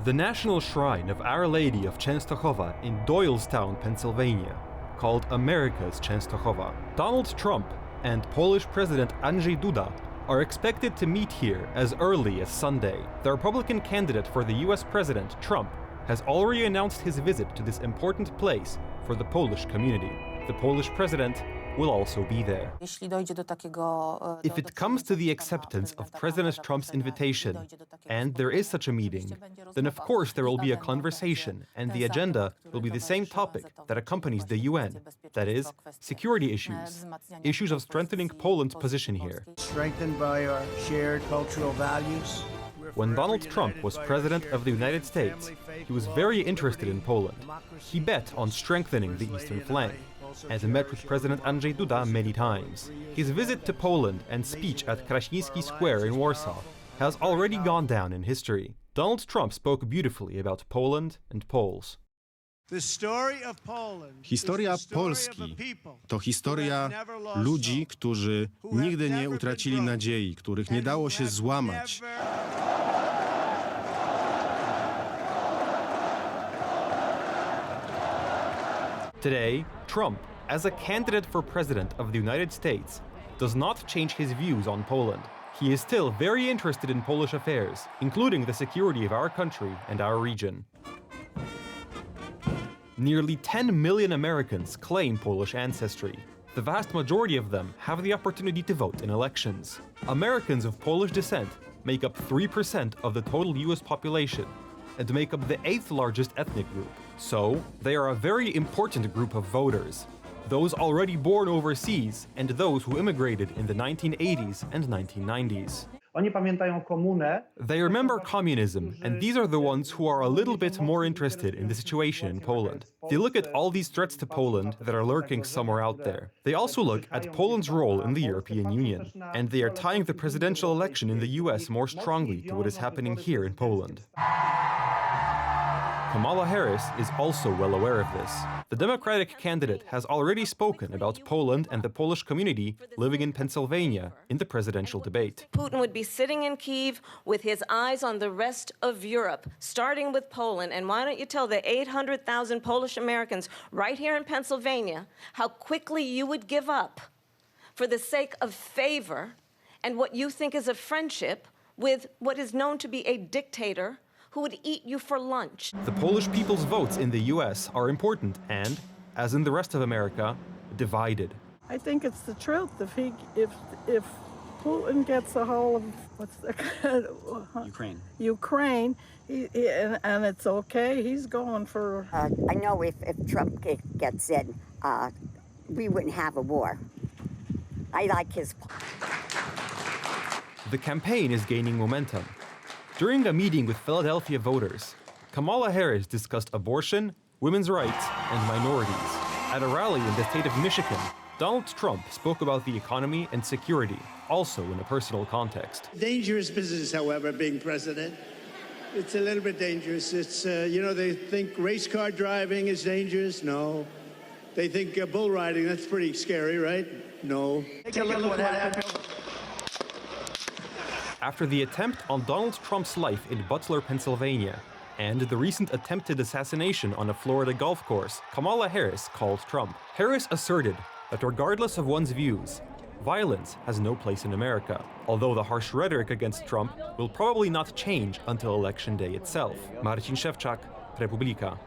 The National Shrine of Our Lady of Częstochowa in Doylestown, Pennsylvania, called America's Częstochowa. Donald Trump and Polish President Andrzej Duda are expected to meet here as early as Sunday. The Republican candidate for the US President, Trump, has already announced his visit to this important place for the Polish community. The Polish president will also be there. If it comes to the acceptance of President Trump's invitation, and there is such a meeting, then of course there will be a conversation, and the agenda will be the same topic that accompanies the UN, that is, security issues, issues of strengthening Poland's position here. Strengthened by our shared cultural values. When Donald Trump was president of the United States, he was very interested in Poland. He bet on strengthening the eastern flank, and met with President Andrzej Duda many times. His visit to Poland and speech at Krasiński Square in Warsaw has already gone down in history. Donald Trump spoke beautifully about Poland and Poles. Historia Polski to historia ludzi, którzy nigdy nie utracili nadziei, których nie dało się złamać. Today, Trump, as a candidate for president of the United States, does not change his views on Poland. He is still very interested in Polish affairs, including the security of our country and our region. Nearly 10 million Americans claim Polish ancestry. The vast majority of them have the opportunity to vote in elections. Americans of Polish descent make up 3% of the total US population and make up the 8th largest ethnic group. So, they are a very important group of voters. Those already born overseas and those who immigrated in the 1980s and 1990s. They remember communism, and these are the ones who are a little bit more interested in the situation in Poland. They look at all these threats to Poland that are lurking somewhere out there. They also look at Poland's role in the European Union, and they are tying the presidential election in the US more strongly to what is happening here in Poland. Kamala Harris is also well aware of this. The Democratic candidate has already spoken about Poland and the Polish community living in Pennsylvania in the presidential debate. Putin would be sitting in Kyiv with his eyes on the rest of Europe, starting with Poland. And why don't you tell the 800,000 Polish Americans right here in Pennsylvania how quickly you would give up for the sake of favor and what you think is a friendship with what is known to be a dictator who would eat you for lunch. The Polish people's votes in the US are important and, as in the rest of America, divided. I think it's the truth. If Putin gets a hold of Ukraine, and it's okay, he's going for. I know if Trump gets in, we wouldn't have a war. I like his. The campaign is gaining momentum. During a meeting with Philadelphia voters, Kamala Harris discussed abortion, women's rights, and minorities. At a rally in the state of Michigan, Donald Trump spoke about the economy and security, also in a personal context. Dangerous business, however, being president. It's a little bit dangerous. It's, they think race car driving is dangerous. No. They think bull riding, that's pretty scary, right? No. Take a look at what happened. After the attempt on Donald Trump's life in Butler, Pennsylvania, and the recent attempted assassination on a Florida golf course, Kamala Harris called Trump. Harris asserted that regardless of one's views, violence has no place in America, although the harsh rhetoric against Trump will probably not change until Election Day itself. Marcin Szewczak, Republika.